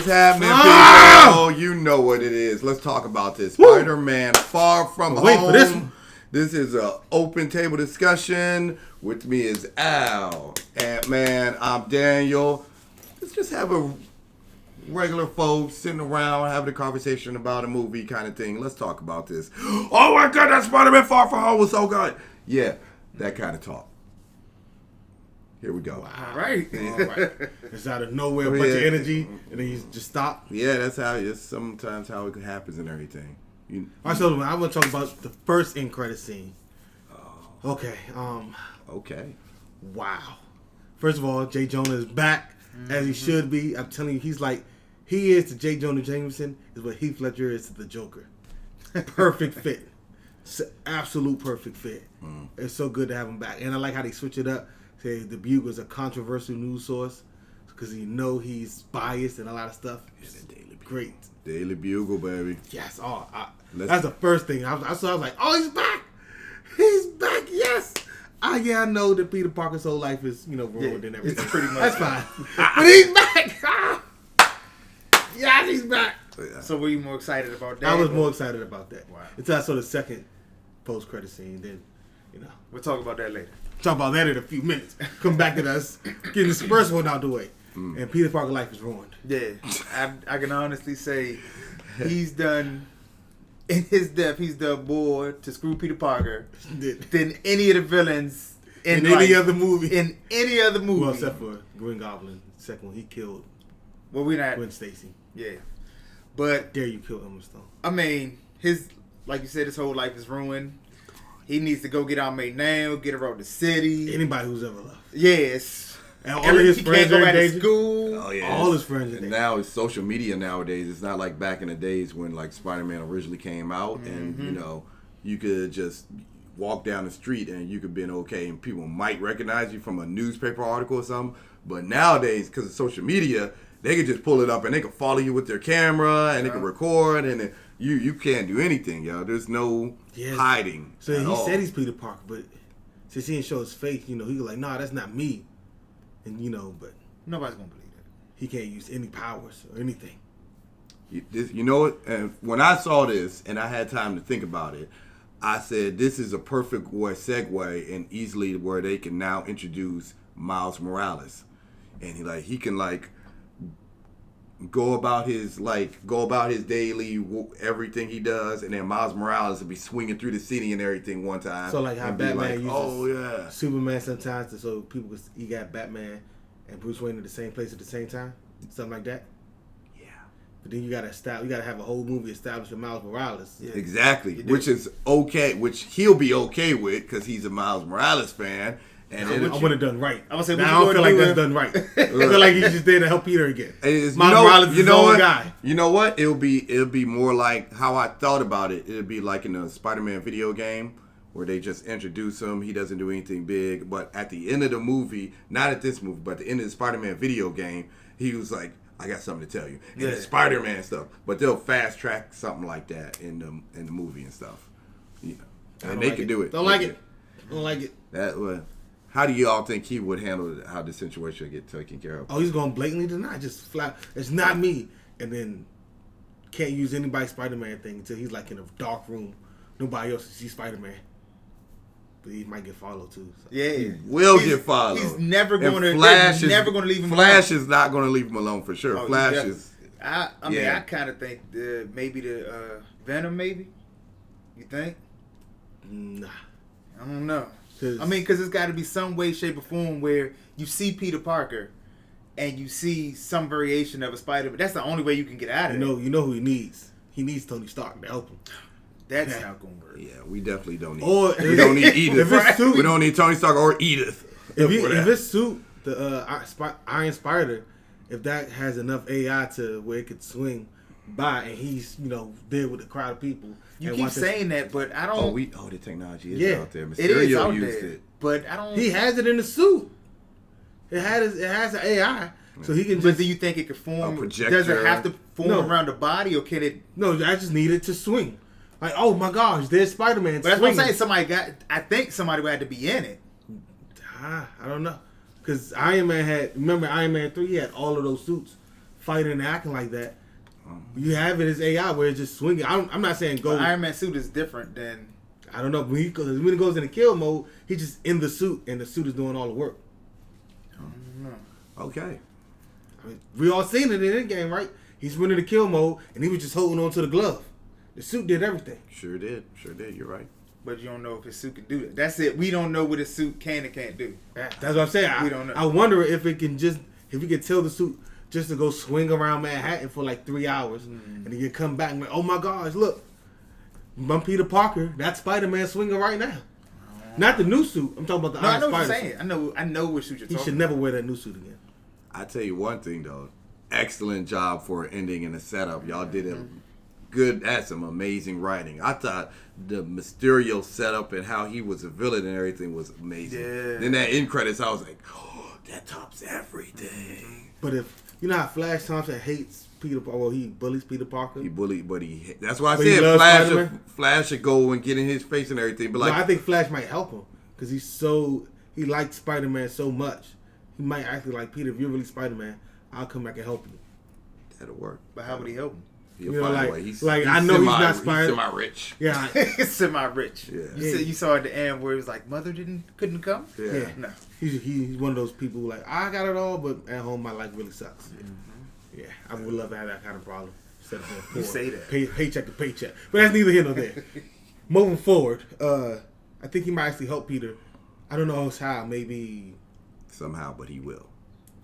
What's happening, people? You know what it is. Let's talk about this. Spider-Man Far From Home. Wait for this one. This is an open table discussion. With me is Al. Ant-Man, I'm Daniel. Let's just have a regular folks sitting around having a conversation about a movie kind of thing. Let's talk about this. Oh my God, that Spider-Man Far From Home was so good. Yeah, that kind of talk. Here we go. All right. It's out of nowhere, a bunch of energy, and then you just stop. Yeah, that's how it's sometimes how it happens and everything. All right, so I want to talk about the first end credit scene. Okay. Okay. Wow. First of all, J. Jonah is back as he should be. I'm telling you, he is to J. Jonah Jameson is what Heath Ledger is to the Joker. Perfect fit. Absolute perfect fit. It's so good to have him back, and I like how they switch it up. Say the Bugle's a controversial news source because you know he's biased and a lot of stuff. Yeah, the Daily Bugle. Great. Daily Bugle, baby. Yes. That's the first thing. I was like, oh, he's back. He's back. Yes. I know that Peter Parker's whole life is, ruined and everything. It's pretty much that's fine. But he's back. Yes, he's back. So were you more excited about that? I was more excited about that. Wow. Until I saw the second post-credit scene. Then, We'll talk about that later. Talk about that in a few minutes. Come back to us. Getting this first one out the way. And Peter Parker's life is ruined. Yeah, I can honestly say he's done, in his death, he's done more to screw Peter Parker than any of the villains in any other movie. In any other movie. Well, except for Green Goblin. The second one, he killed Gwen Stacy. Yeah. But dare you kill Emma Stone. I mean, like you said, his whole life is ruined. He needs to go get out made now, get around the city. Anybody who's ever left. Yes. And all of his friends are in danger. School. Oh, yeah. All his friends are in danger. Now it's social media nowadays. It's not like back in the days when like Spider-Man originally came out and, you could just walk down the street and you could been okay and people might recognize you from a newspaper article or something. But nowadays, because of social media, they could just pull it up and they can follow you with their camera and they can record and you can't do anything, yo. There's no hiding. So he said he's Peter Parker, but since he didn't show his face, he was like, nah, that's not me. And but nobody's gonna believe that. He can't use any powers or anything. You know what? And when I saw this and I had time to think about it, I said this is a perfect segue and easily where they can now introduce Miles Morales, and he can go about his daily everything he does, and then Miles Morales will be swinging through the city and everything one time. So like how Batman uses Superman sometimes, so he got Batman and Bruce Wayne at the same place at the same time, something like that. Yeah. But then you gotta have a whole movie establishing Miles Morales. Yeah. Exactly, which is okay, which he'll be okay with because he's a Miles Morales fan. And I would have done right. I would say, I don't feel like that's done right. I feel like he's just there to help Peter again. Miles Morales is his own guy. You know what? It'll be more like how I thought about it. It'll be like in a Spider-Man video game where they just introduce him. He doesn't do anything big, but at the end of the movie, not at this movie, but at the end of the Spider-Man video game, he was like, "I got something to tell you." And it's Spider-Man stuff, but they'll fast track something like that in the movie and stuff. And they can do it. Don't like it. How do you all think he would handle how the situation would get taken care of? Oh, he's going to blatantly deny. Just flat. It's not me. And then can't use anybody's Spider-Man thing until he's like in a dark room. Nobody else sees Spider-Man. But he might get followed too. So. Yeah, he will get followed. He's never going to. Never going to leave him. Flash is not going to leave him alone for sure. Flash is. I mean, I kind of think maybe the Venom. Maybe you think? Nah, I don't know. Because it's got to be some way, shape, or form where you see Peter Parker and you see some variation of a Spider-Man. That's the only way you can get out of it. You know who he needs. He needs Tony Stark to help him. That's not going to work. Yeah, we definitely don't need. We don't need Edith. We don't need Tony Stark or Edith. If his suit, the Iron Spider, if that has enough AI to where it could swing by and he's there with a crowd of people. You keep saying that, but I don't. The technology is out there. Mysterio it is out used there, it, but I don't. He has it in the suit. It has an AI, so he can. But do you think it could form? A projector? Does it have to form around the body, or can it? No, I just need it to swing. Like, oh my gosh, there's Spider-Man. But that's what I'm saying. I think somebody would have to be in it. I don't know, because Iron Man remember Iron Man 3? He had all of those suits fighting and acting like that. You have it as AI where it's just swinging. I'm not saying go. But Iron Man suit is different than. I don't know. When he goes into kill mode, he's just in the suit, and the suit is doing all the work. Okay. I mean, we all seen it in Endgame, right? He's went into kill mode, and he was just holding on to the glove. The suit did everything. Sure did. You're right. But you don't know if his suit can do that. That's it. We don't know what his suit can and can't do. That's what I'm saying. We don't know. I wonder if it can if you could tell the suit just to go swing around Manhattan for like 3 hours, and then you come back and like, oh my gosh, look, I'm Peter Parker. That's Spider-Man swinging right now. Not the new suit. I'm talking about the I know Iron what Spider you're saying. suit. I know what suit you're He talking should about. never wear that new suit again. I tell you one thing though, excellent job for ending in a setup. Y'all did a good. That's some amazing writing. I thought the Mysterio setup and how he was a villain and everything was amazing. Yeah. Then that end credits, I was like, oh, that tops everything. But if you know how Flash Thompson hates Peter Parker, well, he bullies Peter Parker. He bullied, but that's why I But he said loves Flash. Spider-Man? Flash should go and get in his face and everything. But like, I think Flash might help him because he likes Spider-Man so much. He might actually like Peter. If you're really Spider-Man, I'll come back and help you. that'll work. But how would he help him? He'll You know, find like- a way. He's I know he's not He's Spider- semi-rich. Yeah, Semi-rich. Yeah. You saw at the end where he was like, "Mother couldn't come." Yeah. yeah. No. He's one of those people who like I got it all, but at home my life really sucks. Yeah, I would love to have that kind of problem instead of being poor. You say that. Paycheck to paycheck, but that's neither here nor there. Moving forward, I think he might actually help Peter. I don't know how. Maybe Somehow, but he will.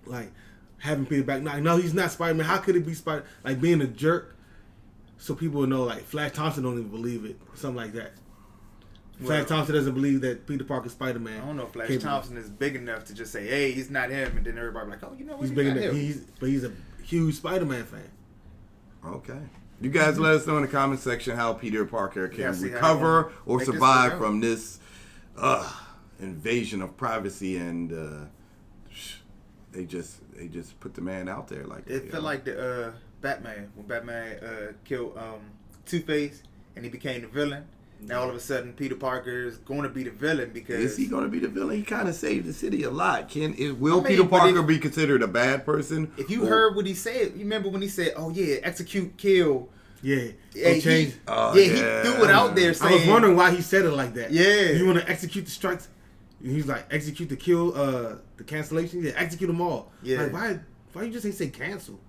like having Peter back. No, he's not Spider-Man. How could it be Spider? Like being a jerk, so people would know. Like Flash Thompson don't even believe it. Something like that. Well- Flash Thompson doesn't believe that Peter Parker's Spider-Man. I don't know if Flash Can't- Thompson is big enough to just say, "Hey, he's not him," and then everybody like, "Oh, you know what? He's He big not enough. him." He's a huge Spider-Man fan. Okay. You guys let us know in the comment section how Peter Parker Yeah, can see how recover they or make this survive work out. from this invasion of privacy, and they just put the man out there like that. It felt like the Batman when Batman killed Two-Face and he became the villain. Now all of a sudden Peter Parker is going to be the villain because Is he going to be the villain? He kind of saved the city a lot. Will I mean, Peter but Parker if- be considered a bad person? if you Or- heard what he said, you remember when he said, "Oh yeah, execute, kill." Yeah. Yeah, He changed. he threw it out there saying, I was wondering why he said it like that. Yeah. You want to execute the strikes? He's like, execute the kill, the cancellation? Yeah, execute them all. Yeah. Like, why you just ain't say cancel?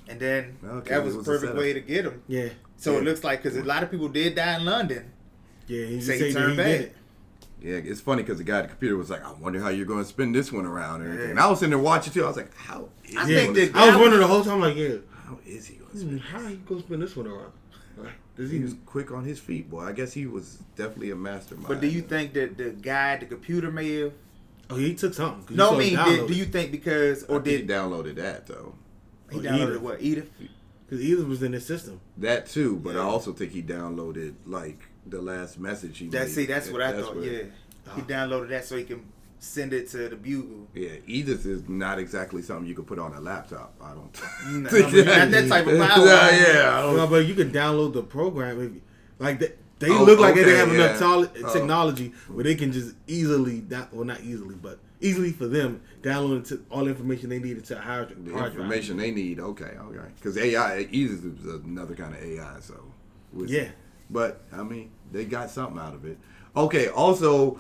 and then Okay, that it was a was a perfect setup. way to get him. Yeah. So Yeah. it looks like because a lot of people did die in London. Yeah, he Say said he that turned he bad. did it. Yeah, it's funny because the guy at the computer was like, I wonder how you're going to spin this one around and everything. Yeah. And I was sitting there watching too. I was like, how is I he think gonna that- I was wondering the whole time, like, yeah, How is he going to spin? how you gonna spin this one around? Like, does He he? was quick on his feet, boy. I guess he was definitely a mastermind. But do you think that the guy at the computer may have? Oh, he took something. 'cause you No, saw I mean, it downloaded. do you think because I or think he did downloaded that though? he Or downloaded Edith. what Edith? Because either was in his system. That too, but I Yeah. also think he downloaded like the last message he That's made. that's what I That's thought. what- Yeah, he downloaded that so he can send it to the Bugle. Yeah, Edith is not exactly something you could put on a laptop. I don't. No, I mean, not that type of power. Yeah, I don't. No, but you can download the program. If you, like they Oh, look like they okay, have enough yeah. technology where they can just easily, not easily, but easily for them download all the information they need into a hard The drive. information they need. Okay. Because AI, Edith is another kind of AI. So we'll see. Yeah. But I mean, they got something out of it. Okay. Also,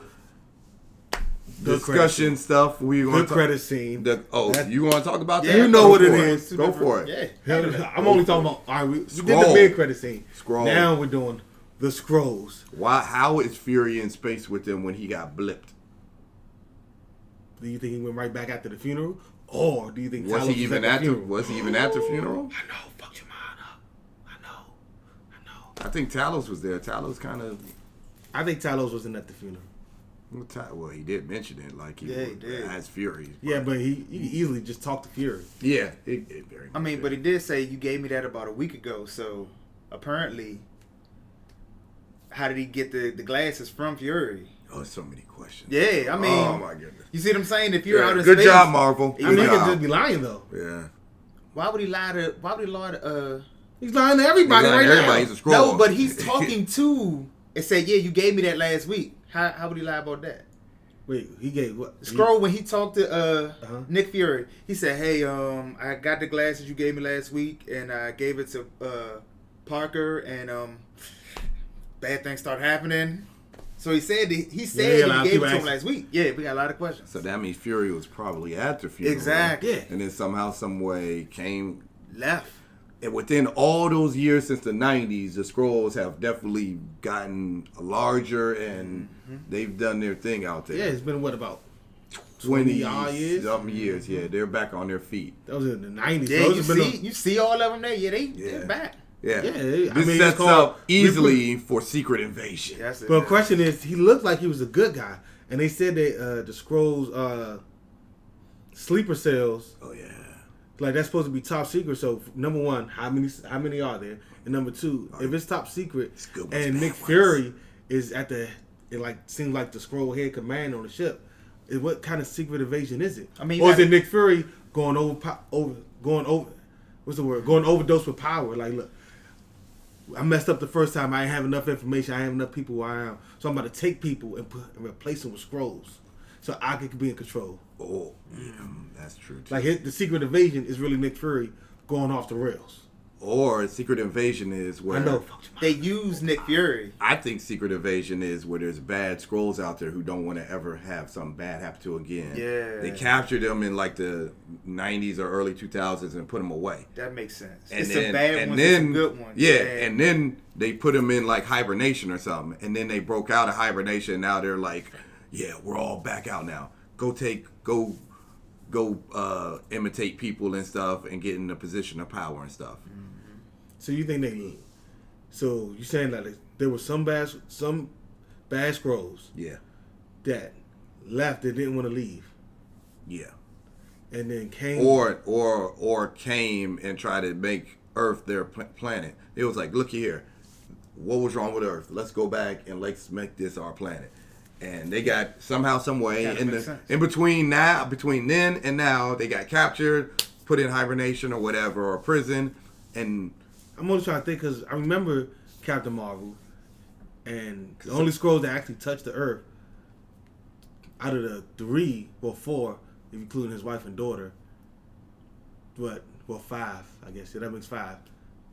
Good discussion stuff. We Good credit scene. That- you want to talk about that? You know Go what it for is. Go for it. Yeah. I'm only talking about. All right, we did Scroll. the mid credit scene. Scroll. Now we're doing the scrolls. How is Fury in space with them when he got blipped? Do you think he went right back after the funeral, or do you think Was Talos he even at at the the funeral? Was he even at the funeral? I know, fucked your mind up. I know. I think Talos was there. Talos kind of. I think Talos wasn't at the funeral. Well, he did mention it, like he Yeah, he did. as Fury. Yeah, but he could easily just talk to Fury. Yeah, it very. I mean, but he did say you gave me that about a week ago. So apparently, how did he get the glasses from Fury? Oh, so many questions. Yeah, I mean, oh my goodness. you see what I'm saying? If you're Yeah, out in good space, job, Marvel. I mean, he Good could job. just be lying though. Yeah. Why would he lie to? Why would he lie to? He's lying to everybody He's lying right to everybody. now. He's a scroll. No, but he's talking to and said, "Yeah, you gave me that last week." How would he lie about that? Wait, he gave what? Scroll when he talked to Nick Fury. He said, "Hey, I got the glasses you gave me last week, and I gave it to Parker, and bad things started happening." So he said he gave it to him last week. Yeah, we got a lot of questions. So that means Fury was probably at the funeral. Exactly. Yeah. And then somehow, some way left. And within all those years since the 90s, the Skrulls have definitely gotten larger and they've done their thing out there. Yeah, it's been what, about 20 odd years? Something years, yeah. They're back on their feet. That was in the 90s. Yeah, so you see all of them there. Yeah, they're back. Yeah. This sets up easily for Secret Invasion. Yes, but the question is, he looked like he was a good guy. And they said that the Skrulls sleeper cells, like that's supposed to be top secret. So number one, how many are there? And number two, if it's top secret and Nick Fury is at it like seems like the Skrull head command on the ship, what kind of secret invasion is it? I mean, or is it Nick Fury going what's the word? Going overdose with power? Like, look, I messed up the first time. I didn't have enough information. I didn't have enough people where I am. So I'm about to take people and replace them with Skrulls, so I can be in control. Oh, yeah, that's true too. Like the secret invasion is really Nick Fury going off the rails. Or Secret Invasion is where they use Nick Fury. I think Secret Invasion is where there's bad Skrulls out there who don't want to ever have something bad happen to again. Yeah. They captured them in like the 90s or early 2000s and put them away. That makes sense. And it's then, some bad and ones, then, some good ones. Yeah, and then they put them in like hibernation or something. And then they broke out of hibernation and now they're like, yeah, we're all back out now. Go imitate people and stuff and get in a position of power and stuff. So you think so you're saying that there were some bad Skrulls, that left, that didn't want to leave, and then came or came and tried to make Earth their planet. It was like, look here, what was wrong with Earth? Let's go back and let's make this our planet. And they got somehow, some way in between then and now, they got captured, put in hibernation or whatever, or prison, and. I'm only trying to think because I remember Captain Marvel, and the only Skrulls that actually touched the Earth out of the 4, if including his wife and daughter, 5, I guess. Yeah, that makes 5.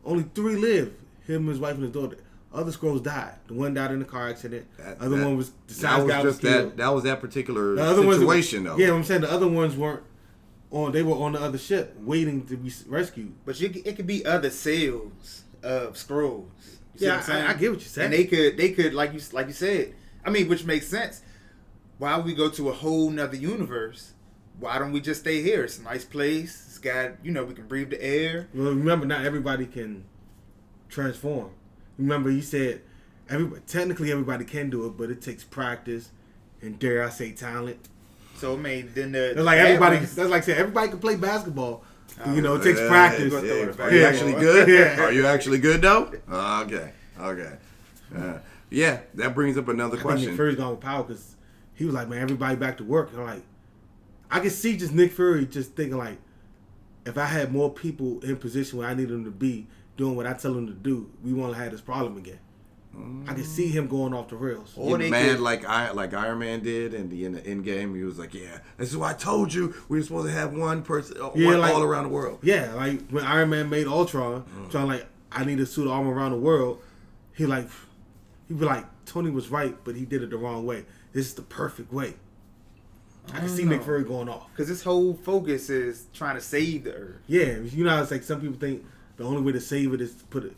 Only 3 lived, him, his wife, and his daughter. Other Skrulls died. The one died in a car accident. One was the size guy was killed. That was that particular situation, though. Yeah, I'm saying the other ones weren't. They were on the other ship waiting to be rescued. But it could be other cells of Skrulls. Yeah, I get what you're saying. And they could like you said. I mean, which makes sense. Why would we go to a whole nother universe? Why don't we just stay here? It's a nice place. It's got, we can breathe the air. Well, remember, not everybody can transform. Remember, he said technically everybody can do it, but it takes practice and, dare I say, talent. So, then that's like everybody. That's like saying everybody can play basketball. It takes practice. Are you actually good? Are you actually good though? Okay. That brings up another question. Nick Fury's gone with power because he was like, man, everybody back to work. And I'm like, I can see just Nick Fury just thinking like, if I had more people in position where I need them to be doing what I tell them to do, we won't have this problem again. I can see him going off the rails. Or mad like Iron Man did in the end game. He was like, "Yeah, this is why I told you we were supposed to have one person, all around the world." Yeah, like when Iron Man made Ultron, trying like, I need a suit of armor around the world. He'd be like, Tony was right, but he did it the wrong way. This is the perfect way. I can see Nick Fury going off because his whole focus is trying to save the Earth. Yeah, it's like some people think the only way to save it is to put it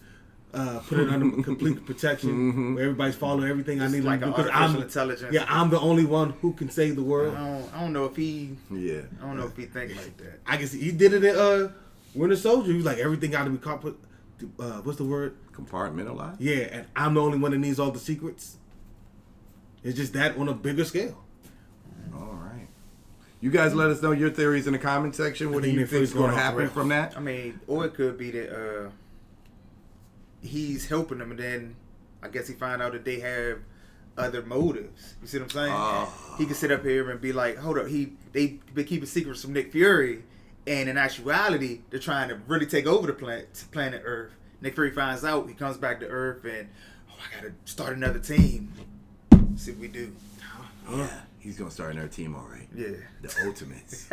under complete protection, where everybody's following everything I need like to do. Because artificial intelligence. Yeah, I'm the only one who can save the world. I don't know if he. Yeah. I don't know if he thinks like that. I can see he did it in Winter Soldier. He was like, everything got to be what's the word? Compartmentalized. Yeah, and I'm the only one that needs all the secrets. It's just that on a bigger scale. All right. You guys let us know your theories in the comment section. What do you think is going to happen from that? I mean, or it could be that he's helping them, and then I guess he find out that they have other motives. You see what I'm saying? He can sit up here and be like, hold up, they've been keeping secrets from Nick Fury, and in actuality, they're trying to really take over the planet Earth. Nick Fury finds out, he comes back to Earth, and I got to start another team. See what we do. He's gonna start another team, all right. Yeah. The Ultimates.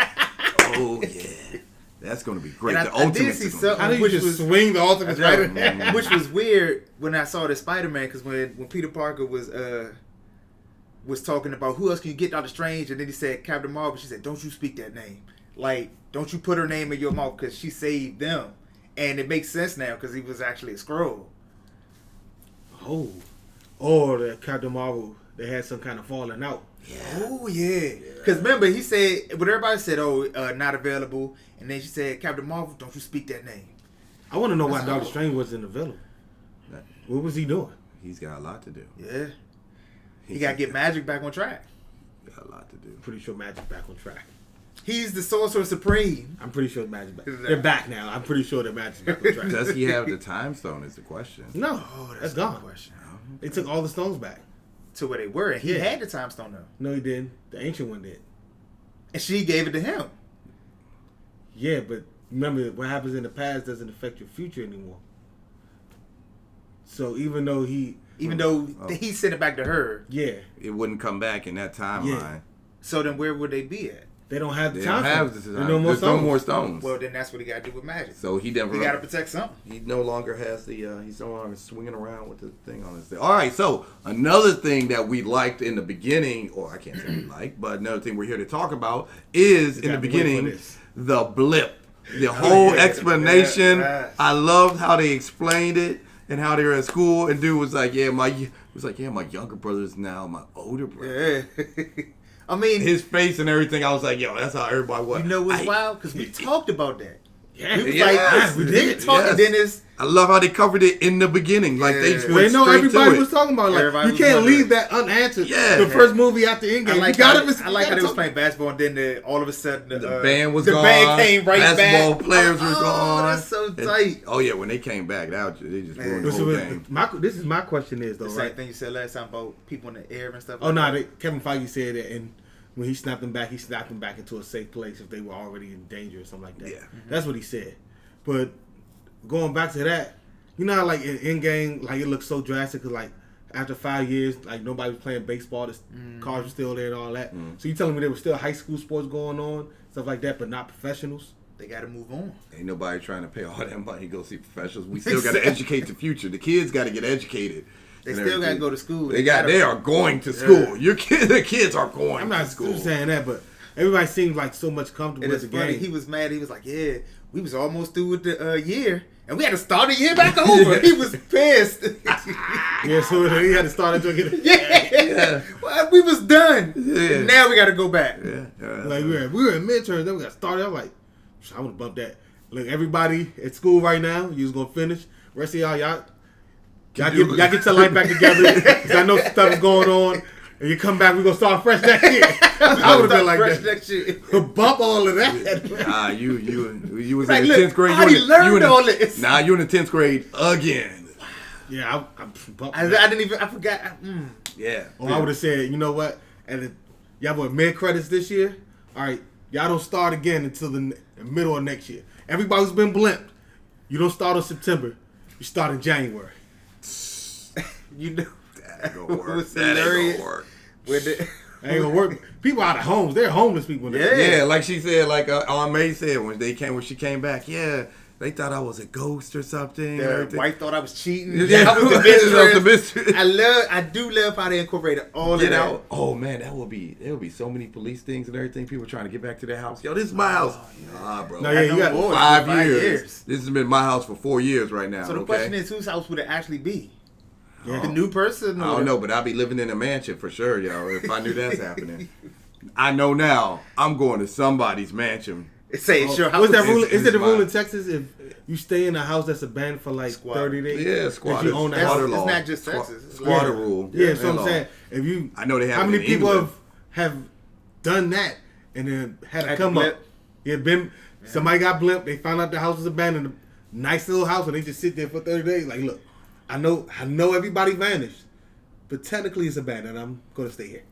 Oh yeah, that's gonna be great. And The I did Ultimates. see is gonna be something How do you which just was swing the ultimate Spider-Man? which was weird when I saw the Spider-Man, because when Peter Parker was talking about who else can you get Doctor Strange, and then he said Captain Marvel, she said, "Don't you speak that name. Like, don't you put her name in your mouth, because she saved them." And it makes sense now because he was actually a Skrull. Oh, or the Captain Marvel, they had some kind of falling out. Oh yeah, because remember he said, but everybody said, "Oh, not available," and then she said, "Captain Marvel, don't you speak that name." I want to know why That's Doctor all. Strange wasn't available. What was he doing? He's got a lot to do. Yeah, he got to get magic back on track. Got a lot to do. Pretty sure Magic's back on track. He's the Sorcerer Supreme. I'm pretty sure Magic's back. They're back now. I'm pretty sure that Magic's back on track. Does he have the time stone? Is the question. No, that's a good gone. question. They took all the stones back. To where they were, and he Yeah. had the time stone though, No, he didn't. The ancient one did. and she gave it to him. Yeah, but remember, what happens in the past doesn't affect your future anymore. So even though he Sent it back to her, yeah, It wouldn't come back in that timeline. so then where would they be at? they don't have the They time. don't have for the it. time. There's There's no more stones. stones. Well, then that's what he got to do with magic. So he never. He got to protect something. He no longer has the. He's no longer swinging around with the thing on his thing. All right. So another thing that we liked in the beginning, or I can't say we liked, but another thing we're here to talk about is in the gotta wait for beginning this. the blip, the whole yeah. explanation. Yes. I loved how they explained it and how they were at school. And dude was like, my younger brother is now my older brother. Yeah. I mean, His face and everything. I was like, yo, that's how everybody was. you know what's wild? Because we talked about that. Yeah, We was Yes, like, we we did. did talk, Yes. and then it's I love how they covered it in the beginning. Like they Yeah. went They know straight everybody to it. was talking about. Like Everybody you was can't wondering. leave that unanswered. Yeah. The first movie after Endgame. I like you how gotta, they was playing basketball, and then all of a sudden The band was the gone. band came right Basketball back. players were Oh, gone. that's so And- tight. oh yeah, when they came back, they just ruined the This whole is, game. this is my question is though, The same right? thing you said last time about people in the air and stuff. Oh no, Kevin Feige said that, and when he snapped them back into a safe place if they were already in danger or something like that. Yeah. That's what he said. But going back to that, you know how like in Endgame, like it looks so drastic, 'cause like after 5 years, like nobody was playing baseball, the cars were still there and all that. So you telling me there was still high school sports going on, stuff like that, but not professionals? They got to move on. Ain't nobody trying to pay all that money to go see professionals. We still got to educate the future. The kids got to get educated. They and still got to everything. go to school. They are going to school. The kids are going. I'm to not school. saying that, but everybody seems like so much comfortable It with is the funny. game. He was mad. He was like, "Yeah, we was almost through with the year, and we had to start the year back over." He was pissed. Yeah, so he had to start it to get it. Yeah. Well, we was done. Yeah. Now we got to go back. Yeah, Like we were in midterms, then we got started. I'm like, I would have bumped that. Look, everybody at school right now, you was gonna finish. Rest of y'all get your life back together. Because I know stuff is going on, and you come back, we gonna start fresh next year. I would have been like Fresh that. next shit. Bump all of that. You was Like, in the look, 10th grade. I already learned all this. Now you in the 10th grade again. Yeah, I bumped I that. didn't even. I forgot. Yeah. Or I would have said, you know what? And y'all were mid credits this year. All right, y'all don't start again until the middle of next year. Everybody's been blimped. You don't start in September. You start in January. You know. That ain't gonna work. was That ain't hilarious. gonna work. With the, That ain't gonna work. People out of homes. They're homeless people. Now. Yeah. Yeah, like she said, like Aunt May said when she came back. Yeah, they thought I was a ghost or something. and the everything. wife thought I was cheating. Yeah, I was the that was the mistress. mistress. I do love how they incorporated all of Get that. out! Oh man, there will be so many police things and everything. People trying to get back to their house. Yo, this is my house. Nah, bro. No, yeah, you got more. 5 5 years. years. This has been my house for 4 years right now. So the okay? question is, whose house would it actually be? Yeah. The new person? I don't know, but I'll be living in a mansion for sure, yo. If I knew that's happening, I know now. I'm going to somebody's mansion. Say it's your house. What's that rule? It's Is it a rule mine. in Texas if you stay in a house that's abandoned for like Squatter. 30 days? Yeah, that squatter. you own the That's- house? it's law. not just Texas. It's Squatter Yeah. rule. Yeah, so I'm law. saying if you, I know they have how it many in people England. have done that and then had to Had come to up? blip. Yeah, been somebody got blimped. They found out the house was abandoned. A nice little house, and they just sit there for 30 days. Like, look, I know everybody vanished, but technically it's abandoned. I'm gonna stay here.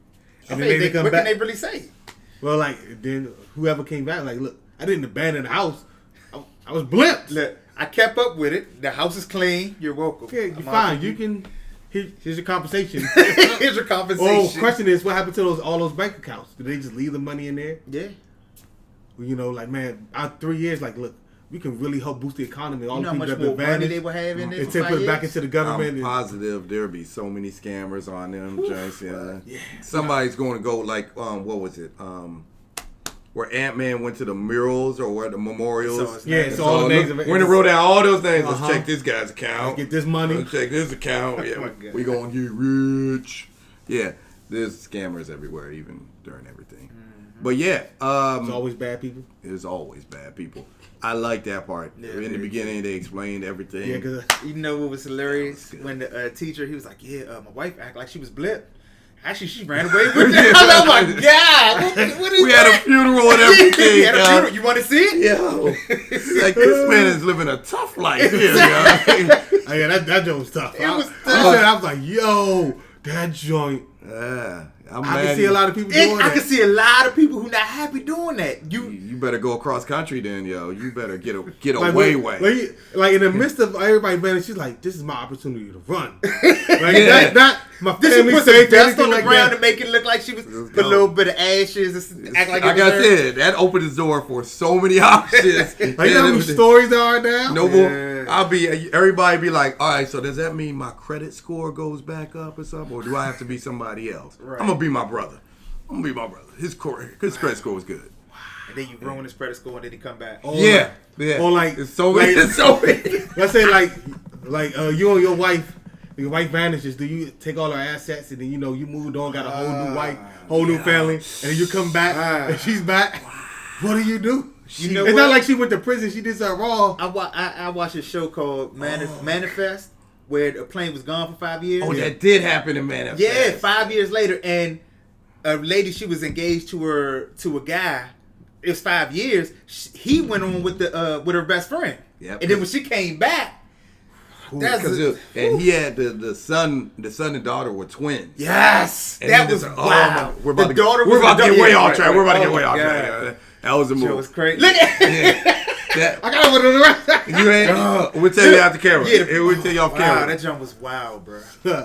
And then they come what back. can they really say? Well, like then whoever came back, like, look, I didn't abandon the house. I was blimped. Look, I kept up with it. The house is clean. You're welcome. Okay, you're I'm fine. out. You can Here's your compensation. Here's your compensation. Question is, what happened to all those bank accounts? Did they just leave the money in there? Yeah. Well, like, man, out 3 years, like, look, we can really help boost the economy. All You the know how people much that more been money vanished, they will have in there and for 5 put it back years? into the government. I'm positive there'll be so many scammers on them joints. Yeah. Somebody's going to go like, what was it? Where Ant-Man went to the murals or where the memorials. So all the names of it. When they wrote down all those names, let's Uh-huh. check this guy's account. Get this money. Let's check this account. Yeah, my God. we gonna get rich. Yeah, there's scammers everywhere, even during everything. But yeah, It's always bad people. there's always bad people. I like that part. Yeah, In the very beginning, they explained everything. Yeah, because You know what was hilarious? That was When the teacher, he was like, my wife acted like she was blip. Actually, she ran away with it. Oh my God. What is we had a that? funeral and everything. We had a yo. funeral. You want to see it? Yo, it's like this man is living a tough life here, yo. oh, yeah, that joint was tough. It was I was like, yo, that joint. Yeah, I'm I mad can see a lot of people doing I that. can see a lot of people who not happy doing that. You better go across country then, yo. You better get Like, away. like in the midst of everybody banning, she's like, "This is my opportunity to run." Like Yeah. that, my Did she family put some safe, dust anything on the like ground that. to make it look like she was Let's put a go. little bit of ashes and act like Like it was I her? said, that opened the door for so many options. Like, you know how many stories there are now? No Yeah. more. Everybody be like, all right. So does that mean my credit score goes back up or something, or do I have to be somebody else? Right. I'm gonna be my brother. His credit score was good. And then you ruin his credit score and then he come back. Or Yeah. Or like, it's so many. It's so many. let's say like you and your wife vanishes. Do you take all her assets and then you moved on, got a whole new wife, whole new family, and then you come back and she's back? What do you do? You know it's what? not like she went to prison. She did something wrong. I watched a show called Manifest where a plane was gone for 5 years. Oh, that did happen in Manifest. Yeah, 5 years later, and a lady, she was engaged to a guy. It was 5 years. He went on with her best friend. Yep. And then when she came back, And he had the son and daughter were twins. yes, And that he was just- wow. We're about The to daughter we're was about the to get daughter- way yeah, off track. right, We're about to right. get way Oh, off my track. That was a That move. was crazy. Look at That, I got one of the rest. you ain't. We'll tell you after camera. Yeah, We'll tell you off wow, camera. that jump was wild, bro.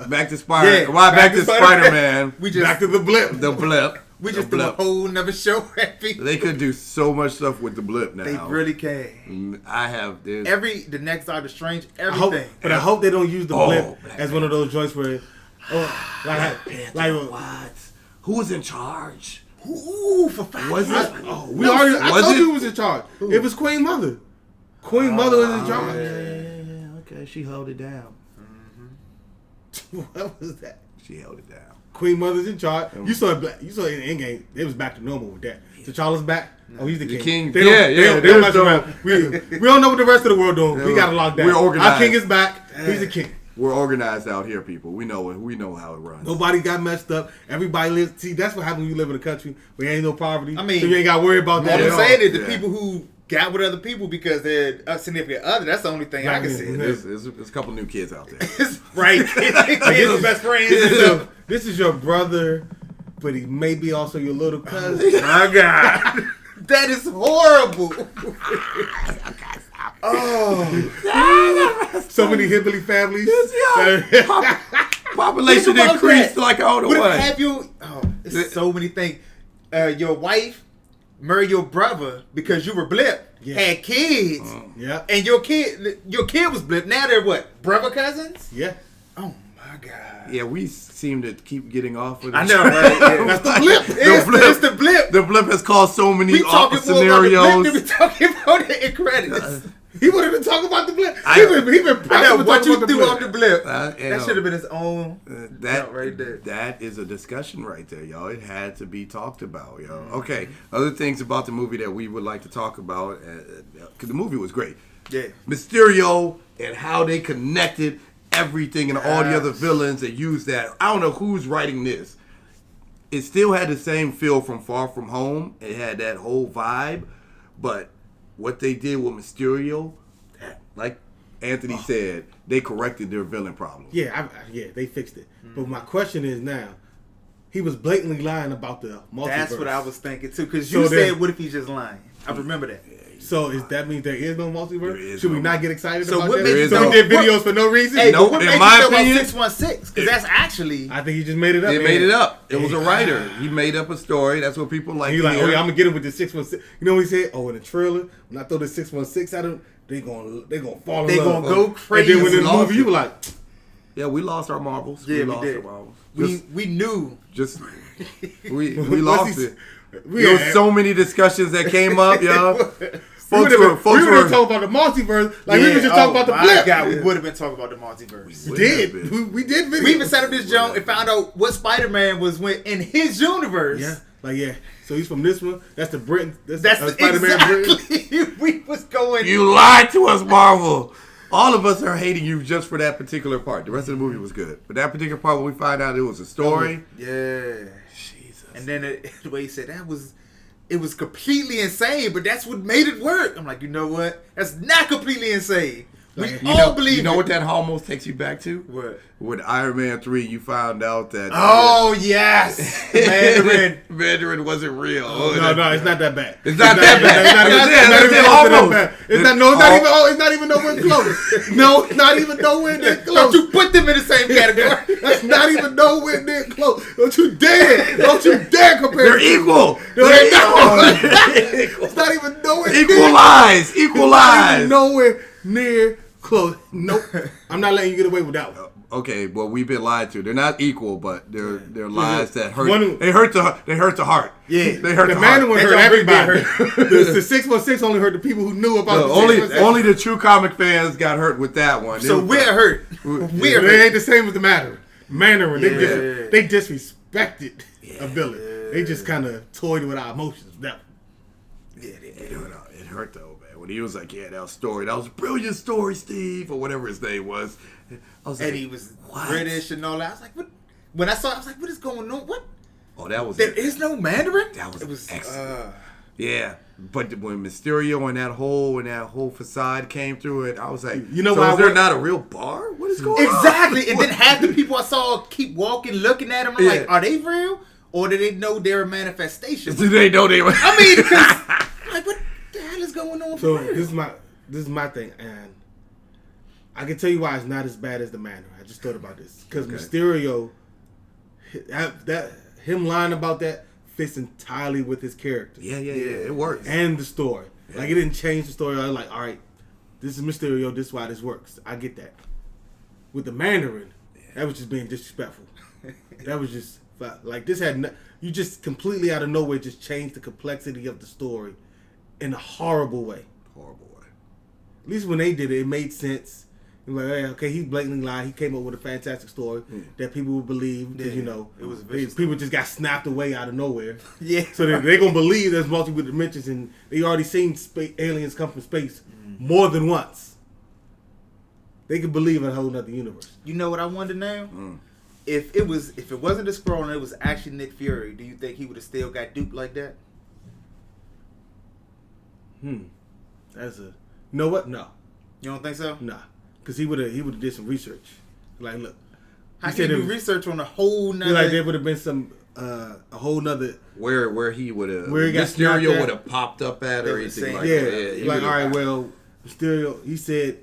Back to Spider. Yeah, Why back to Spider- Spider-Man? We just Back to the blip. The blip. we The just threw a blip. whole another show at people. They could do so much stuff with the blip now. They really can. I have this. The next Doctor Strange, I hope, everything. but I hope they don't use the Oh, blip Black as one of those joints where, What? Who was in charge? Ooh, for 5 Was years. it? I Was told it? you who was in charge. It was Queen Mother. Queen Mother was in charge. Yeah, okay. She held it down. What was that? She held it down. Queen Mother's in charge. You saw it. You saw it in Endgame. It was back to normal with that. T'Challa's back. Oh, he's the The king. king. They don't- Yeah, they yeah, don't- they don't there's mess no- around. We don't know what the rest of the world doing. We got to lock down. We're organized. Our king is back. He's the king. We're organized out here, people. We know it. We know how it runs. Nobody got messed up. Everybody lives. See, that's what happens when you live in a country where ain't no poverty. I mean, so you ain't got to worry about All that. I'm at all. saying is the Yeah. people who got with other people because they're a significant other. That's the only thing I Right, can yeah, see. yeah. There's a couple new kids out there. Right. His best friends. So, this is your brother, but he may be also your little cousin. My God. That is horrible. Oh. So many hillbilly families. Population Think about increased that. like I don't know What what. if have you? Oh, it's so many things. Your wife married your brother because you were blip. Yeah. Had kids, Yeah. and your kid was blip. Now they're what? Brother cousins? Yeah. Oh my God. Yeah, we seem to keep getting off of I this. know, right? Yeah. That's the blip. It's the blip. The blip has caused so many We talking awful more about the blip than we scenarios. talking about it in credits. He wanted to talk about the blip. I- He been I know practicing what talking you about threw blip. off the blip. You That know, should have been his own. that right there. That is a discussion right there, y'all. It had to be talked about, yo. Mm-hmm. Okay, other things about the movie that we would like to talk about, because the movie was great. Yeah. Mysterio and how they connected everything and all the other Yes. villains that used that. I don't know who's writing this. It still had the same feel from Far From Home. It had that whole vibe, but what they did with Mysterio, like Anthony said, they corrected their villain problem. Yeah, they fixed it. But my question is now, he was blatantly lying about the multiverse. That's what I was thinking too. Because So you then- said, "What if he's just lying?" I remember that. So is that means there is no multiverse? There is Should we no not get excited So about what that? makes you So feel- we did videos for no reason? Hey, Nope, but what in makes my you feel about opinion- 616? Because that's actually I think he just made it up. He man. made it up. It was a writer. He made up a story. That's what people like. He's to like, hear. oh yeah, I'm gonna get him with the 616. You know what he said? Oh, in the trailer, when I throw the 616 at him, they gonna fall in They love. gonna go crazy. And then when in the Lost movie, it. you were like, Yeah, we lost our marbles. Yeah, we lost did. our marbles. we knew. Just we What's lost he- it. There was so many discussions that came up, y'all. we Folks would were have folks were talking about the multiverse, like we were just talking about the my blip. God, we would have been talking about the multiverse. We Wouldn't have did. been. We did videos. We even set up this joint and found out what Spider-Man was in his universe. Yeah, like yeah. So he's from this one. That's the Britain. That's Spider-Man Britain. exactly. We was going. You lied to us, Marvel. All of us are hating you just for that particular part. The rest of the movie was good, but that particular part when we find out it was a story. Yeah. Jesus. And then the way he said it was completely insane, but that's what made it work. I'm like, you know what? That's not completely insane. We Like, all believe You know it. what that almost takes you back to? What? With Iron Man 3, you found out that Oh yes, Mandarin. Mandarin wasn't real. No, it's not that bad. It's not that bad. It's not even That's it, close to that almost. bad. It's not. No, it's not even. Oh, it's not even nowhere close. No, it's not even nowhere near Don't close. you put them in the same category? That's not even nowhere near close. Don't you dare! Don't you dare compare. They're equal. No, They're they're equal. It's not even nowhere. Equalize. It's not Equalize. even nowhere near close. Nope. I'm not letting you get away with that one. Okay, well we've been lied to. They're not equal, but they're lies that hurt. One- They hurt the heart. Yeah. They hurt The the man heart. one That hurt don't bring everybody. The 616 only hurt the people who knew about No, the only 616. only the true comic fans got hurt with that one. So we're hurt. We're But it hurt. ain't the same as the Mandarin. Mandarin, Yeah. they disrespected a villain. They just kind of toyed with our emotions. That Yeah, they did. It hurt though, man. When he was like, "Yeah, that story, that was a brilliant story, Steve," or whatever his name was. I was And like, he was "What?" British and all that. I was like, what? When I saw it, I was like, what is going on? What? Oh, that was There is no Mandarin? That was it was excellent. Yeah, but when Mysterio and that whole facade came through it, I was like, You know so why is I there went- not a real bar? What is going on? Exactly. And then half the people I saw keep walking, looking at him. I'm like, Yeah. are they real? Or do they know they're a manifestation? Do they know they were? I mean, because, like, what the hell is going on So for real? this is my thing, and I can tell you why it's not as bad as the Mandarin. I just thought about this because Okay. Mysterio, that him lying about that fits entirely with his character Yeah, it works. and the story. Like it didn't change the story. I was like, all right, this is Mysterio. This is why this works. I get that. With the Mandarin, that was just being disrespectful. That was just like this had you just completely out of nowhere just changed the complexity of the story in a horrible way. Horrible way. At least when they did it, it made sense. You're like, hey, okay, he blatantly lied. He came up with a fantastic story that people would believe. 'Cause, you know, it was a vicious people just got snapped away out of nowhere. Yeah. So they're gonna believe there's multiple dimensions, and they already seen aliens come from space more than once. They could believe in a whole nother universe. You know what I wonder now? If it wasn't the Skrull and it was actually Nick Fury, do you think he would have still got duped like that? That's a. You know what? No, You don't think so? nah, because he would have did some research. Like, look, How he can you it do was- research on a whole nother? like there would have been some a whole nother. Where he would have, Where he got snapped Mysterio at. would have popped up at or They were anything saying- like Yeah, that. He like would've- all right, well, Mysterio. He said,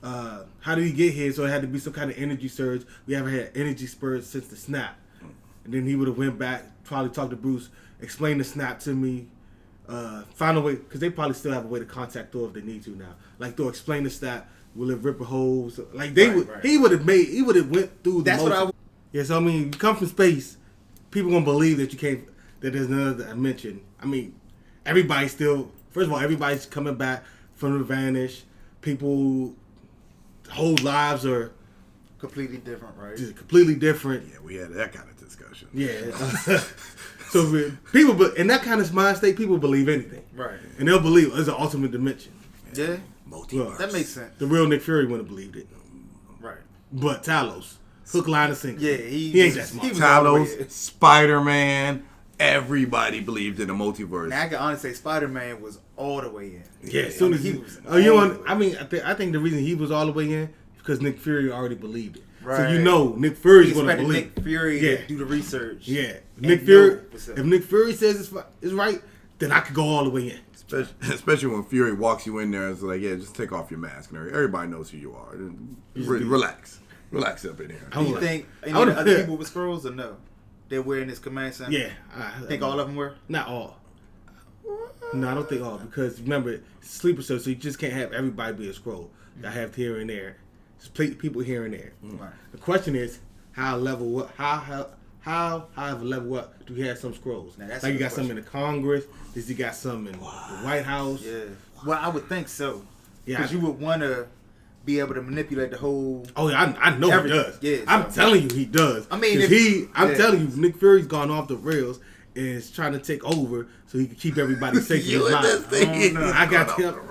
"How did he get here?" So it had to be some kind of energy surge. We haven't had energy spurts since the snap. And then he would have went back, probably talked to Bruce, explain the snap to me, find a way because they probably still have a way to contact Thor if they need to now. Like Thor, explain the snap. Will it rip a hole? So, like they Right, would, right. he would have went through. That's what motion. Yeah, so I mean, you come from space, people gonna believe that you came, that there's another dimension. I mean, everybody's still. First of all, everybody's coming back from the vanish. People, whole lives are completely different, right? just completely different. Yeah, we had that kind of discussion. Yeah. So people, in that kind of mind state, people believe anything, Right. and they'll believe there's an ultimate dimension. Yeah. Multiverse. That makes sense. The real Nick Fury wouldn't have believed it, Right. but Talos, hook, line, and sinker. Yeah, he ain't that smart. He was all the way in. Talos, Spider-Man, everybody believed in the multiverse. Now, I can honestly say Spider-Man was all the way in. Yeah, as soon as he he was. oh, you all know, the way I mean, I think the reason he was all the way in is because Nick Fury already believed it. So you know Nick Fury's going to believe. Nick Fury to do the research. Yeah. Nick Fury, if Nick Fury says it's right, then I could go all the way in. Especially when Fury walks you in there, it's like, yeah, just take off your mask and everybody knows who you are. Relax up in here. Do you think any of the other people with scrolls or no? They're wearing this command center? Yeah. I think all of them were? Not all. No, I don't think all, because remember, it's sleeper cell, so you just can't have everybody be a scroll. I have here and there. Just people here and there. Right. The question is, how high of a level up do you have some scrolls? Now, that's like you got question. some in the Congress, you got some in the White House. Yeah. Well, I would think so. Yeah. Because you would want to be able to manipulate the whole... Oh, yeah, I know he does. Yeah, I'm telling you he does. I mean, I'm telling you, Nick Fury's gone off the rails and is trying to take over so he can keep everybody safe in his mind. I'm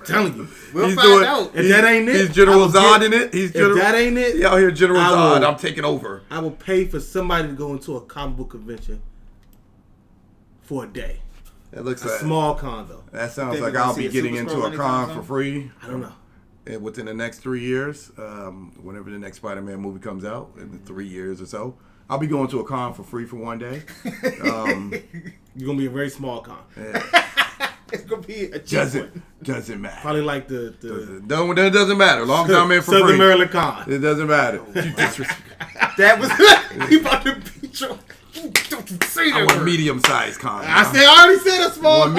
telling you. We'll find out. If that ain't it, he's General Zod in it. If that ain't it, he out here General Zod. I'm taking over. I will pay for somebody to go into a comic book convention for a day. It looks a like small con though. That sounds like I'll be getting into a con for free. I don't know. Within the next 3 years, whenever the next Spider-Man movie comes out, in 3 years or so, I'll be going to a con for free for one day. You're gonna be a very small con. Yeah. It's gonna be a cheap doesn't matter. Probably like the that doesn't matter. As long as I'm in for Southern free. Maryland con. It doesn't matter. That was he about to beat you. Don't you say that I want word. medium-sized con. I already said a small con.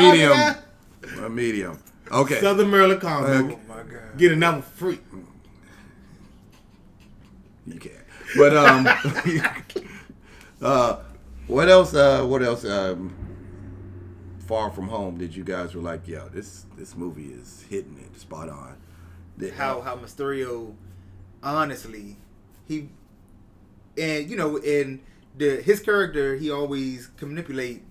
A medium. Okay. Southern Maryland con. Oh my God. Get another free. You can't. But what else? What else? Far From Home. Did you guys were like, yo, this movie is hitting it spot on. How Mysterio, honestly, he and in his character, he always can manipulate,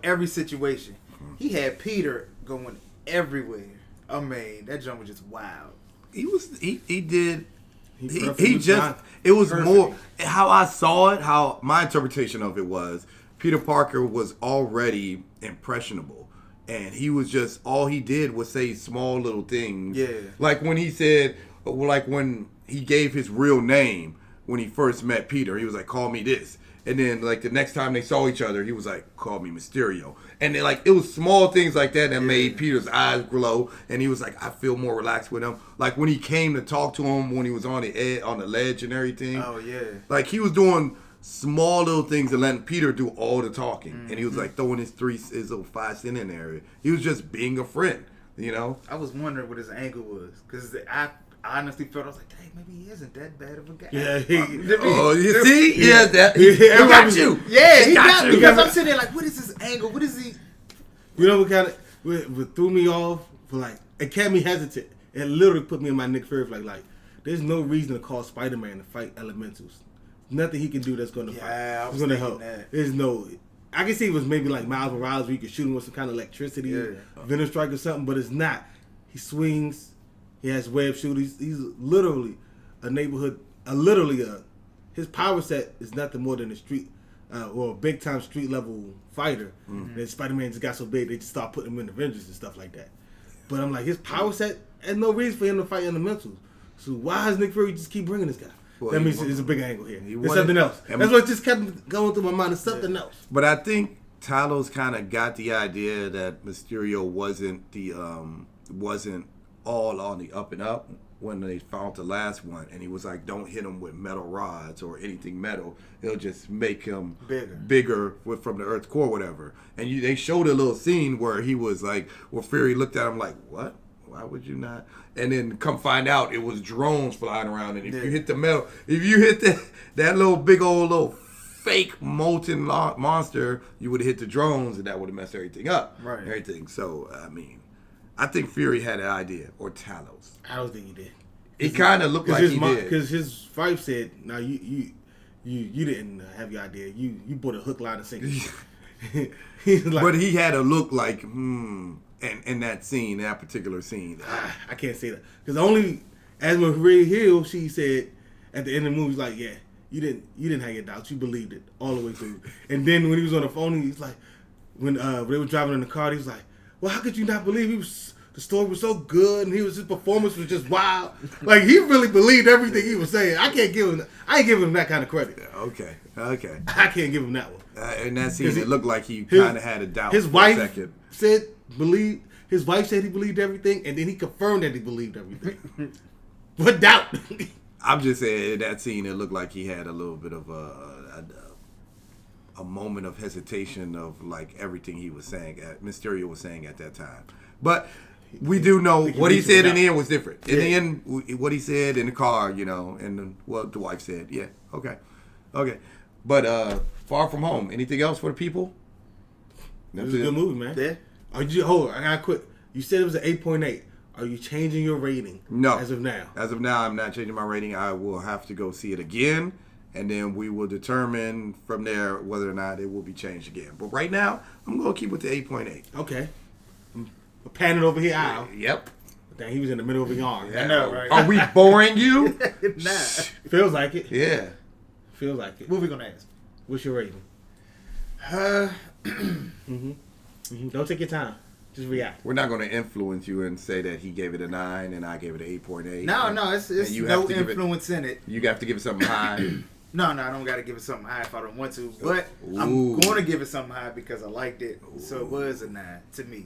every situation. Mm-hmm. He had Peter going everywhere. I mean, that jump was just wild. He did. He just. It was more how I saw it. How my interpretation of it was. Peter Parker was already impressionable, and he was just all he did was say small little things. Yeah. Like when he said, like when he gave his real name when he first met Peter, he was like, "Call me this." And then, like, the next time they saw each other, he was like, "Call me Mysterio." And then, like, it was small things like that made Peter's eyes glow. And he was like, I feel more relaxed with him. Like, when he came to talk to him, when he was on the ledge and everything. Oh, yeah. Like, he was doing small little things and letting Peter do all the talking. Mm-hmm. And he was, like, throwing his little 5 cent in there. He was just being a friend, I was wondering what his angle was. Because I honestly felt, I was like, dang, maybe he isn't that bad of a guy. Yeah, you see? Yeah, he got you. Yeah, he got me. Because I'm sitting there like, what is his angle? What is he? You know what kind of what threw me off? For like, it kept me hesitant. It literally put me in my Nick Fury like, there's no reason to call Spider-Man to fight elementals. Nothing he can do that's going to fight. Yeah, I was going to thinking help. that. There's no. I can see it was maybe like Miles Morales where you could shoot him with some kind of electricity, Venom strike or something, but it's not. He swings. He has web shooters. He's literally a neighborhood. His power set is nothing more than a street or a big time street level fighter. Mm-hmm. And Spider-Man just got so big they just start putting him in Avengers and stuff like that. But I'm like, his power set has no reason for him to fight elementals. So why does Nick Fury just keep bringing this guy? Well, that means there's a big angle here. There's something else. That's what just kept going through my mind. There's something else. But I think Talos kind of got the idea that Mysterio wasn't all on the up and up when they found the last one, and he was like, don't hit him with metal rods or anything metal. It'll just make him bigger from the Earth's core, whatever. And they showed a little scene where he was like, Fury looked at him like, what? Why would you not? And then come find out it was drones flying around, and if you hit the metal, if you hit that little big old little fake molten monster, you would have hit the drones, and that would have messed everything up. Right. Everything. So, I mean, I think Fury had an idea, or Talos. I don't think he did. It kind of looked like he did. Because his wife said, "No, you didn't have your idea. You bought a hook, line, and sinker." He's like, but he had a look like, in that scene, that particular scene. I can't say that because only as Maria Hill, she said at the end of the movie, like, yeah, you didn't have your doubts, you believed it all the way through. And then when he was on the phone, he's like, when they were driving in the car, he was like, well, how could you not believe? He was the story was so good, and his performance was just wild. Like he really believed everything he was saying. I ain't giving him that kind of credit. Okay. I can't give him that one. In that scene, it looked like he kind of had a doubt. His for wife a second. said His wife said he believed everything, and then he confirmed that he believed everything. What doubt? I'm just saying, in that scene, it looked like he had a little bit of a moment of hesitation of like everything he was saying, Mysterio was saying at that time. But we do know what he said in the end was different. In the end, what he said in the car, and then what the wife said. Yeah, okay. But Far From Home, anything else for the people? It was a good movie, man. Yeah. Hold on, I got quick. You said it was an 8.8. Are you changing your rating? No. As of now? As of now, I'm not changing my rating. I will have to go see it again, and then we will determine from there whether or not it will be changed again. But right now, I'm going to keep with the 8.8. Okay. I'm panning over here, Al. Yep. Dang, he was in the middle of a yarn. I know, right? Are we boring you? Nah. Feels like it. Yeah. Feels like it. What we gonna ask? What's your rating? Don't take your time. Just react. We're not going to influence you and say that he gave it a 9 and I gave it an 8.8. No, it's no influence in it. You have to give it something high. No, I don't got to give it something high if I don't want to. But I'm going to give it something high because I liked it. Ooh. So it was a 9 to me.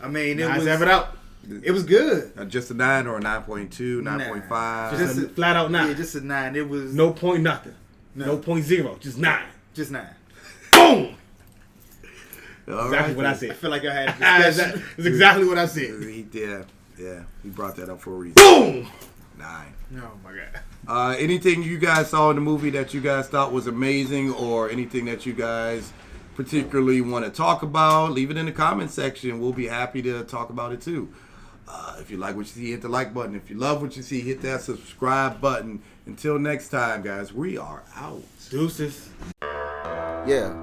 I mean, it was 7 out. It was good. Just a 9 or a 9.2, 9.5? Just a flat out 9. Yeah, just a 9. It was no point nothing. No point 0. Just 9. Just 9. Boom. Exactly what I said. I feel like I had a discussion. That's exactly what I said. Yeah. He brought that up for a reason. Boom. 9. Oh my god. Anything you guys saw in the movie that you guys thought was amazing, or anything that you guys particularly want to talk about, leave it in the comment section. We'll be happy to talk about it too. If you like what you see, hit the like button. If you love what you see, hit that subscribe button. Until next time, guys, we are out. Deuces. Yeah.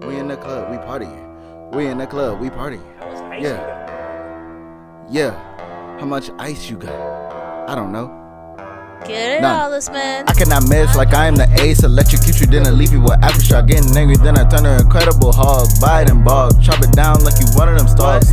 We in the club, we partying. We in the club, we partying. Yeah. How much ice you got? I don't know. Get it all, this man. I cannot miss like I am the ace. Electrocute you, then I leave you with aftershock. Getting angry, then I turn to Incredible Hulk. Bite and bog, chop it down like you one of them stars.